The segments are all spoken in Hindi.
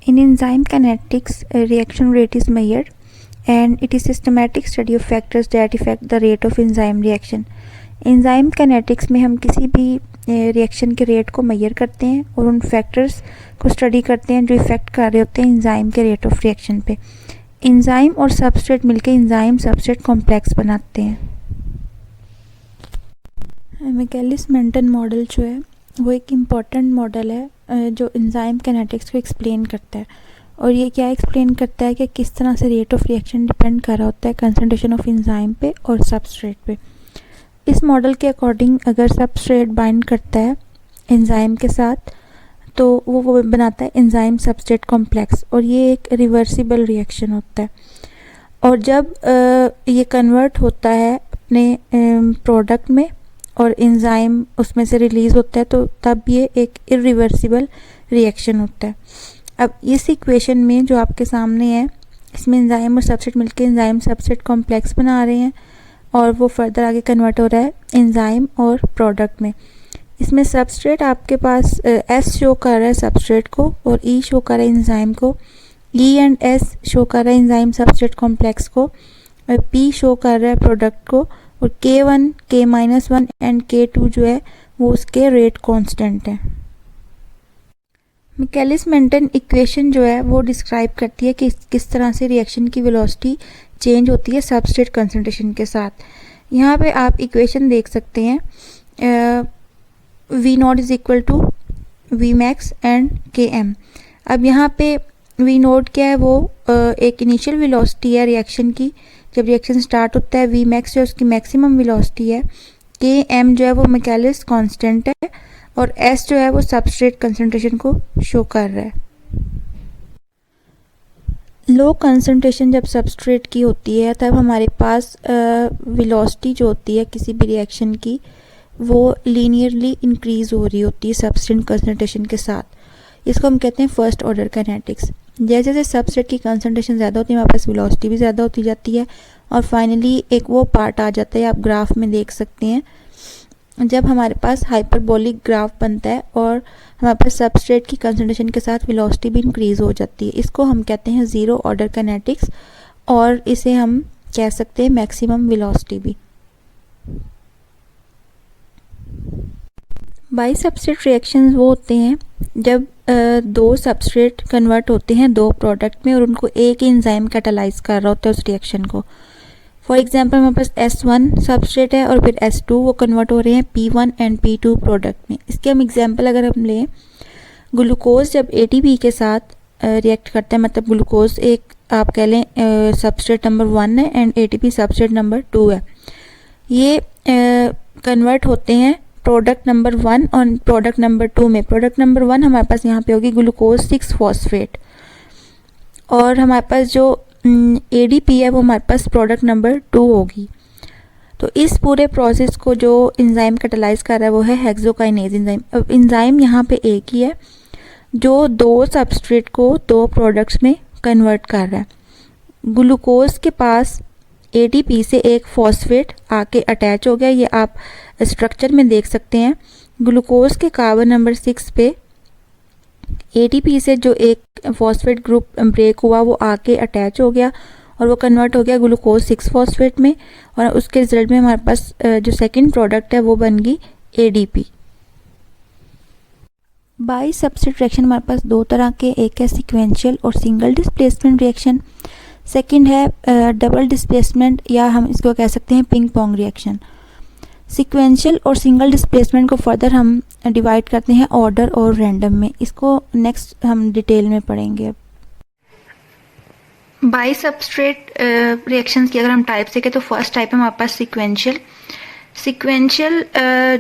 In enzyme kinetics, reaction rate is measured and it is systematic study of factors that affect the rate of enzyme reaction. enzyme kinetics में हम किसी भी रिएक्शन के रेट को मेजर करते हैं और उन फैक्टर्स को स्टडी करते हैं जो इफ़ेक्ट कर रहे होते हैं एंजाइम के रेट ऑफ रिएक्शन पे. एंजाइम और सबस्ट्रेट मिलकर एंजाइम सबस्ट्रेट कॉम्प्लेक्स बनाते हैं. मिकेलिस मेंटन मॉडल जो है वो एक इम्पॉर्टेंट मॉडल है जो एंजाइम किनेटिक्स को एक्सप्लेन करता है. और ये क्या एक्सप्लेन करता है कि किस तरह से रेट ऑफ रिएक्शन डिपेंड कर रहा होता है कंसंट्रेशन ऑफ एंजाइम पे और सबस्ट्रेट पे. इस मॉडल के अकॉर्डिंग अगर सबस्ट्रेट बाइंड करता है एंजाइम के साथ तो वो बनाता है एंजाइम सबस्ट्रेट कॉम्प्लेक्स और ये एक रिवर्सिबल रिएक्शन होता है. और जब ये कन्वर्ट होता है अपने प्रोडक्ट में और एंजाइम उसमें से रिलीज़ होता है तो तब ये एक इरिवर्सिबल रिएक्शन होता है. अब इस इक्वेशन में जो आपके सामने है इसमें एंजाइम और सबस्ट्रेट मिलकर एंजाइम सबस्ट्रेट कॉम्प्लेक्स बना रहे हैं और वो फर्दर आगे कन्वर्ट हो रहा है एंजाइम और प्रोडक्ट में. इसमें सबस्ट्रेट आपके पास S शो कर रहा है सबस्ट्रेट को और E शो कर रहा है एंजाइम को. E एंड S शो कर रहा है एंजाइम सबस्ट्रेट कॉम्प्लेक्स को और P शो कर रहा है प्रोडक्ट को और K1, K-1 एंड K2 जो है वो उसके रेट कांस्टेंट है. मिकेलिस मेंटन इक्वेशन जो है वो डिस्क्राइब करती है कि किस तरह से रिएक्शन की वेलोसिटी चेंज होती है सबस्ट्रेट कंसंट्रेशन के साथ. यहाँ पे आप इक्वेशन देख सकते हैं V0 is equal to Vmax and Km. अब यहाँ पे V0 क्या है वो एक इनिशियल वेलोसिटी है रिएक्शन की जब रिएक्शन स्टार्ट होता है. Vmax जो है उसकी मैक्सिमम वेलोसिटी है. Km जो है वो मिकेलिस कांस्टेंट है और S जो है वो सबस्ट्रेट कंसंट्रेशन को शो कर रहा है. लो कंसंट्रेशन जब सबस्ट्रेट की होती है तब हमारे पास वेलोसिटी जो होती है किसी भी रिएक्शन की वो लीनियरली इंक्रीज़ हो रही होती है सबस्ट्रेट कंसंट्रेशन के साथ. इसको हम कहते हैं फर्स्ट ऑर्डर काइनेटिक्स. जैसे जैसे सबस्ट्रेट की कंसंट्रेशन ज़्यादा होती है हमारे पास वेलोसिटी भी ज़्यादा होती जाती है और फाइनली एक वो पार्ट आ जाता है आप ग्राफ में देख सकते हैं जब हमारे पास हाइपरबोलिक ग्राफ बनता है और हमारे पास सबस्ट्रेट की कंसंट्रेशन के साथ वेलोसिटी भी इंक्रीज़ हो जाती है. इसको हम कहते हैं ज़ीरो ऑर्डर काइनेटिक्स और इसे हम कह सकते हैं मैक्सिमम वेलोसिटी भी. बाई सबस्ट्रेट रिएक्शंस वो होते हैं जब दो सबस्ट्रेट कन्वर्ट होते हैं दो प्रोडक्ट में और उनको एक ही एंजाइम कैटालाइज कर रहा होता है उस रिएक्शन को. फॉर एग्जांपल हमारे पास S1 सबस्ट्रेट है और फिर S2 वो कन्वर्ट हो रहे हैं P1 एंड P2 प्रोडक्ट में. इसके हम एग्जांपल अगर हम लें ग्लूकोज जब ATP के साथ रिएक्ट करता है मतलब ग्लूकोज एक आप कह लें सबस्ट्रेट नंबर 1 है एंड ATP सबस्ट्रेट नंबर 2 है. ये कन्वर्ट होते हैं प्रोडक्ट नंबर 1 और प्रोडक्ट नंबर 2 में. प्रोडक्ट नंबर 1 हमारे पास यहाँ पे होगी ग्लूकोज 6 फॉस्फेट और हमारे पास जो ADP है वो हमारे पास प्रोडक्ट नंबर 2 होगी. तो इस पूरे प्रोसेस को जो एंजाइम कैटालाइज कर रहा है वो है हेक्सोकाइनेज एंजाइम. अब एंजाइम यहाँ पे एक ही है जो दो सबस्ट्रेट को दो प्रोडक्ट्स में कन्वर्ट कर रहा है. ग्लूकोज के पास ATP से एक फॉस्फेट आके अटैच हो गया. ये आप स्ट्रक्चर में देख सकते हैं. ग्लूकोज के कार्बन नंबर 6 पे ATP से जो एक फॉस्फेट ग्रुप ब्रेक हुआ वो आके अटैच हो गया और वो कन्वर्ट हो गया ग्लूकोज 6 फॉस्फेट में और उसके रिजल्ट में हमारे पास जो सेकंड प्रोडक्ट है वो बन गई ADP. बाई सबस्ट्रेट रिएक्शन हमारे पास दो तरह के, एक है सीक्वेंशियल और सिंगल डिस्प्लेसमेंट रिएक्शन. सेकंड है डबल डिस्प्लेसमेंट या हम इसको कह सकते हैं पिंग पोंग रिएक्शन. सीक्वेंशियल और सिंगल डिस्प्लेसमेंट को फर्दर हम डिवाइड करते हैं ऑर्डर और रैंडम में. इसको नेक्स्ट हम डिटेल में पढ़ेंगे. बाई सबस्ट्रेट रिएक्शंस की अगर हम टाइप देखें तो फर्स्ट टाइप है हमारे पास सीक्वेंशियल. सीक्वेंशियल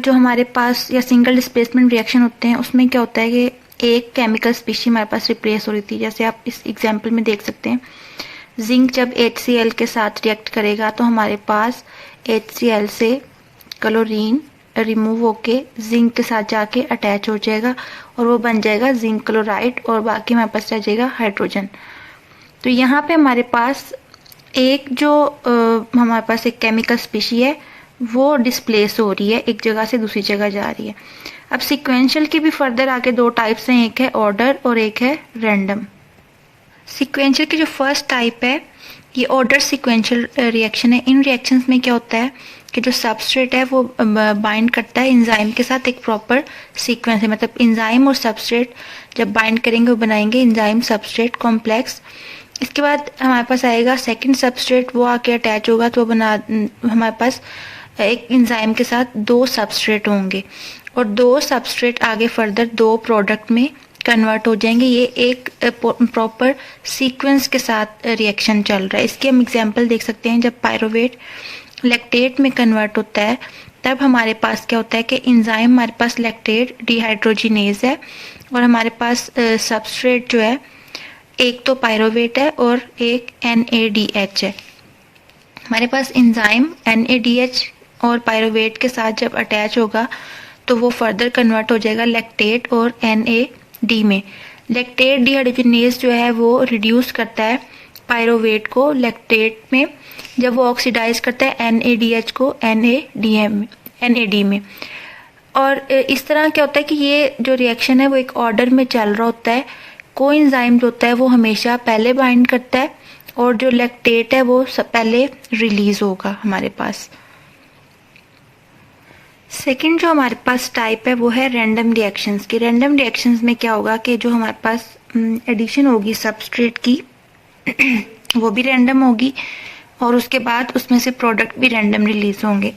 जो हमारे पास या सिंगल डिस्प्लेसमेंट रिएक्शन होते हैं उसमें क्या होता है कि एक केमिकल स्पीशी हमारे पास रिप्लेस हो रही थी. जैसे आप इस एग्जाम्पल में देख सकते हैं जिंक जब HCl के साथ रिएक्ट करेगा तो हमारे पास HCl से क्लोरीन रिमूव होके जिंक के साथ जाके अटैच हो जाएगा और वो बन जाएगा जिंक क्लोराइड और बाकी हमारे पास रह जाएगा हाइड्रोजन. तो यहाँ पे हमारे पास एक जो हमारे पास एक केमिकल स्पीशी है वो डिस्प्लेस हो रही है, एक जगह से दूसरी जगह जा रही है. अब सीक्वेंशियल की भी फर्दर आगे दो टाइप्स हैं, एक है ऑर्डर और एक है रैंडम. सीक्वेंशियल की जो फर्स्ट टाइप है ये ऑर्डर सीक्वेंशियल रिएक्शन है। इन रिएक्शंस में क्या होता है कि जो सबस्ट्रेट है वो बाइंड करता है एंजाइम के साथ एक प्रॉपर सीक्वेंस है, मतलब एंजाइम और सबस्ट्रेट जब बाइंड करेंगे वो बनाएंगे एंजाइम सबस्ट्रेट कॉम्प्लेक्स। इसके बाद हमारे पास आएगा सेकंड सबस्ट्रेट, वो आके अटैच होगा तो हमारे पास एक एंजाइम के साथ दो सबस्ट्रेट होंगे और दो सबस्ट्रेट आगे फर्दर दो प्रोडक्ट में कन्वर्ट हो जाएंगे। ये एक प्रॉपर सीक्वेंस के साथ रिएक्शन चल रहा है। इसकी हम एग्जांपल देख सकते हैं, जब पायरोवेट लैक्टेट में कन्वर्ट होता है तब हमारे पास क्या होता है कि एंजाइम हमारे पास लैक्टेट डिहाइड्रोजिनेज है और हमारे पास सबस्ट्रेट जो है एक तो पायरोवेट है और एक NADH है। हमारे पास एंजाइम NADH और पायरोवेट के साथ जब अटैच होगा तो वो फर्दर कन्वर्ट हो जाएगा लैक्टेट और NAD में। लैक्टेट डिहाइड्रोजिनेज जो है वो रिड्यूस करता है पायरोवेट को लैक्टेट में, जब वो ऑक्सीडाइज करता है NADH को NAD में। और इस तरह क्या होता है कि ये जो रिएक्शन है वो एक ऑर्डर में चल रहा होता है। कोएंजाइम जो होता है वो हमेशा पहले बाइंड करता है और जो लैक्टेट है वो पहले रिलीज होगा हमारे पास। सेकंड जो हमारे पास टाइप है वो है रैंडम रिएक्शंस की। रैंडम रिएक्शंस में क्या होगा कि जो हमारे पास एडिशन होगी सबस्ट्रेट की वो भी रैंडम होगी और उसके बाद उसमें से प्रोडक्ट भी रैंडम रिलीज होंगे।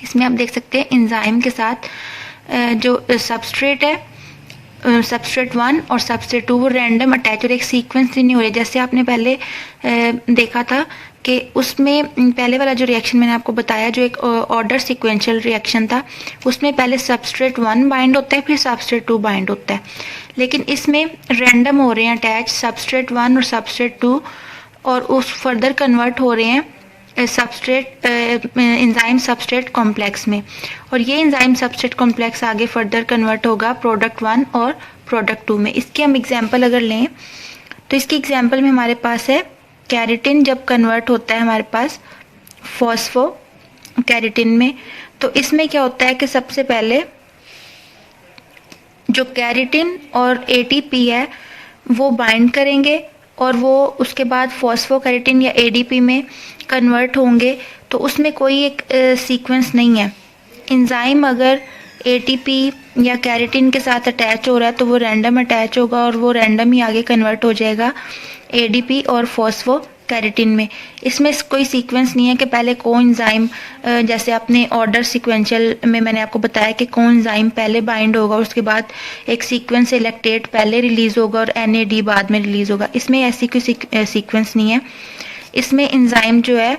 इसमें आप देख सकते हैं एंजाइम के साथ जो सबस्ट्रेट है सबस्ट्रेट 1 और सबस्ट्रेट 2 वो रैंडम अटैच और एक सीक्वेंस नहीं हो रहे। जैसे आपने पहले देखा था कि उसमें पहले वाला जो रिएक्शन मैंने आपको बताया जो एक ऑर्डर सीक्वेंशियल रिएक्शन था उसमें पहले सबस्ट्रेट 1 बाइंड होता है फिर सबस्ट्रेट 2 बाइंड होता है, लेकिन इसमें रैंडम हो रहे हैं अटैच सबस्ट्रेट 1 और सबस्ट्रेट 2 और उस फर्दर कन्वर्ट हो रहे हैं सबस्ट्रेट एंजाइम सबस्ट्रेट कॉम्प्लेक्स में और ये एंजाइम सबस्ट्रेट कॉम्प्लेक्स आगे फर्दर कन्वर्ट होगा प्रोडक्ट 1 और प्रोडक्ट 2 में। इसकी हम एग्जांपल अगर लें तो इसकी एग्जांपल में हमारे पास है कैरेटिन जब कन्वर्ट होता है हमारे पास फॉस्फो कैरेटिन में, तो इसमें क्या होता है कि सबसे पहले जो कैरेटिन और ATP है वो बाइंड करेंगे और वो उसके बाद फॉस्फोकैरेटिन या ADP में कन्वर्ट होंगे, तो उसमें कोई एक सीक्वेंस नहीं है। एंजाइम अगर ATP या कैरेटिन के साथ अटैच हो रहा है तो वो रैंडम अटैच होगा और वो रैंडम ही आगे कन्वर्ट हो जाएगा ADP और फॉस्फोकैरेटिन में। इसमें कोई सीक्वेंस नहीं है कि पहले कोएंजाइम जैसे आपने ऑर्डर सीक्वेंशियल में मैंने आपको बताया कि कोएंजाइम पहले बाइंड होगा और उसके बाद एक सीक्वेंस से लैक्टेट पहले रिलीज होगा और NAD बाद में रिलीज होगा। इसमें ऐसी कोई सीक्वेंस नहीं है। इसमें एंजाइम जो है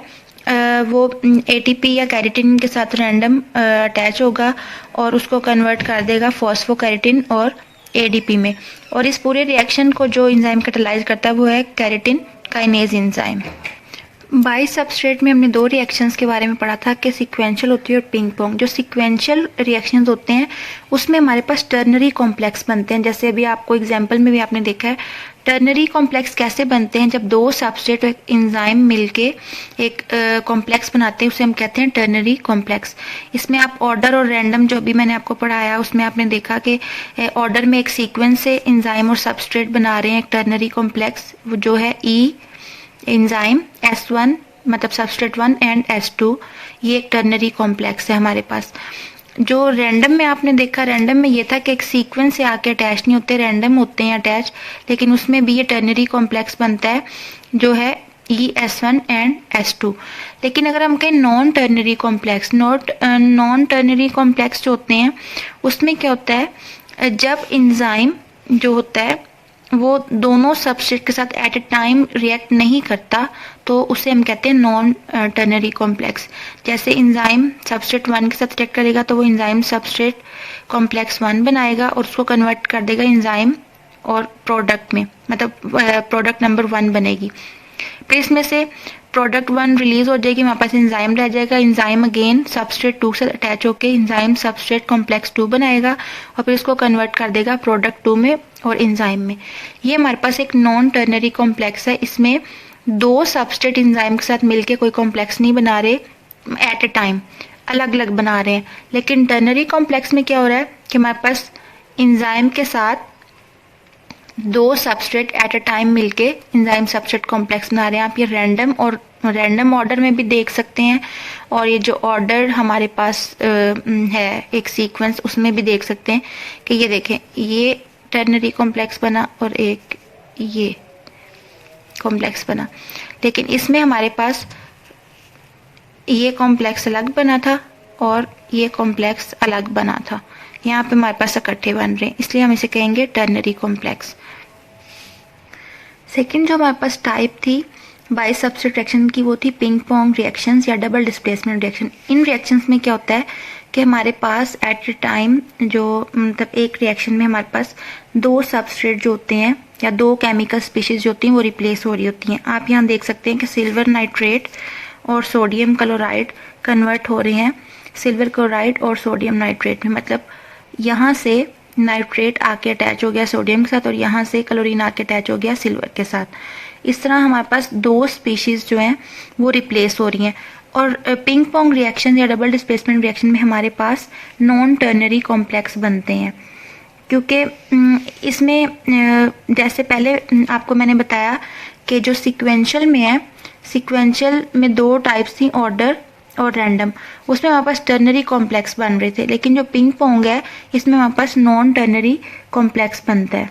वो ATP या कैरेटिन के साथ रैंडम अटैच होगा और उसको कन्वर्ट कर देगा फॉस्फोकैरेटिन और ADP में, और इस पूरे रिएक्शन को जो एंजाइम कैटालाइज करता है वो है keratin kinase enzyme. By substrate में हमने दो रिएक्शंस के बारे में पढ़ा था कि सीक्वेंशियल होती है और पिंग पोंग। जो सीक्वेंशियल रिएक्शंस होते हैं उसमें हमारे पास टर्नरी कॉम्प्लेक्स बनते हैं। जैसे अभी आपको एग्जांपल में भी आपने देखा है टर्नरी कॉम्प्लेक्स कैसे बनते हैं, जब दो सबस्ट्रेट और एक एंजाइम मिलके एक कॉम्प्लेक्स बनाते हैं उसे हम कहते हैं टर्नरी कॉम्प्लेक्स। इसमें आप ऑर्डर और रैंडम जो भी मैंने आपको पढ़ाया उसमें आपने देखा कि ऑर्डर में एक सीक्वेंस से एंजाइम और सबस्ट्रेट बना रहे हैं एक टर्नरी कॉम्प्लेक्स जो है एंजाइम S1 मतलब सबस्ट्रेट 1 एंड S2, ये एक टर्नरी कॉम्प्लेक्स है हमारे पास। जो रैंडम में आपने देखा रैंडम में ये था कि एक सीक्वेंस से आके अटैच नहीं होते, रैंडम होते हैं अटैच, लेकिन उसमें भी ये टर्नरी कॉम्प्लेक्स बनता है जो है S1 एंड S2। लेकिन अगर हम कहें नॉन टर्नरी कॉम्प्लेक्स जो होते हैं उसमें क्या होता है जब एंजाइम जो होता है वो दोनों सबस्ट्रेट के साथ एट ए टाइम रिएक्ट नहीं करता तो उसे हम कहते हैं नॉन टर्नरी कॉम्प्लेक्स। जैसे एंजाइम सबस्ट्रेट 1 के साथ रिएक्ट करेगा तो वो एंजाइम सबस्ट्रेट कॉम्प्लेक्स 1 बनाएगा और उसको कन्वर्ट कर देगा एंजाइम और प्रोडक्ट में, मतलब प्रोडक्ट नंबर 1 बनेगी। फिर इसमें से प्रोडक्ट 1 रिलीज हो जाएगी, हमारे पास एंजाइम रह जाएगा, एंजाइम अगेन सबस्ट्रेट 2 से अटैच होकर एंजाइम सबस्ट्रेट कॉम्प्लेक्स 2 बनाएगा और फिर इसको कन्वर्ट कर देगा प्रोडक्ट 2 में और एंजाइम में। ये हमारे पास एक नॉन टर्नरी कॉम्प्लेक्स है। इसमें दो सबस्ट्रेट एंजाइम के साथ मिलके कोई कॉम्प्लेक्स नहीं बना रहे एट ए टाइम, अलग अलग बना रहे हैं। लेकिन टर्नरी कॉम्प्लेक्स में क्या हो रहा है कि हमारे पास एंजाइम के साथ दो सबस्ट्रेट एट अ टाइम मिलके एंजाइम सबस्ट्रेट कॉम्प्लेक्स बना रहे हैं। आप ये रैंडम ऑर्डर में भी देख सकते हैं, और ये जो ऑर्डर हमारे पास है एक सीक्वेंस, उसमें भी देख सकते हैं कि ये देखें, ये टर्नरी कॉम्प्लेक्स बना और एक ये कॉम्प्लेक्स बना। लेकिन इसमें हमारे पास ये कॉम्प्लेक्स अलग बना था और ये कॉम्प्लेक्स अलग बना था। यहाँ पे हमारे पास इकट्ठे बन रहे हैं, इसलिए हम इसे कहेंगे टर्नरी कॉम्प्लेक्स। सेकंड जो हमारे पास टाइप थी बाई सबस्ट्रेट रिएक्शन की, वो थी पिंग पोंग रिएक्शंस या डबल डिस्प्लेसमेंट रिएक्शन। इन रिएक्शंस में क्या होता है कि हमारे पास एट ए टाइम जो मतलब एक रिएक्शन में हमारे पास दो सबस्ट्रेट जो होते हैं या दो केमिकल स्पीशीज जो होती हैं वो रिप्लेस हो रही होती हैं। आप यहाँ देख सकते हैं कि सिल्वर नाइट्रेट और सोडियम क्लोराइड कन्वर्ट हो रहे हैं सिल्वर क्लोराइड और सोडियम नाइट्रेट में। मतलब यहाँ से नाइट्रेट आके अटैच हो गया सोडियम के साथ और यहाँ से क्लोरीन आके अटैच हो गया सिल्वर के साथ। इस तरह हमारे पास दो स्पीशीज जो हैं वो रिप्लेस हो रही हैं। और पिंग पोंग रिएक्शन या डबल डिस्प्लेसमेंट रिएक्शन में हमारे पास नॉन टर्नरी कॉम्प्लेक्स बनते हैं, क्योंकि इसमें जैसे पहले आपको मैंने बताया कि जो सीक्वेंशियल में है, सीक्वेंशियल में दो टाइप्स थी, ऑर्डर और रैंडम। उसमें हमारे पास टर्नरी कॉम्प्लेक्स बन रहे थे, लेकिन जो पिंग पोंग है इसमें हमारे पास नॉन टर्नरी कॉम्प्लेक्स बनता है।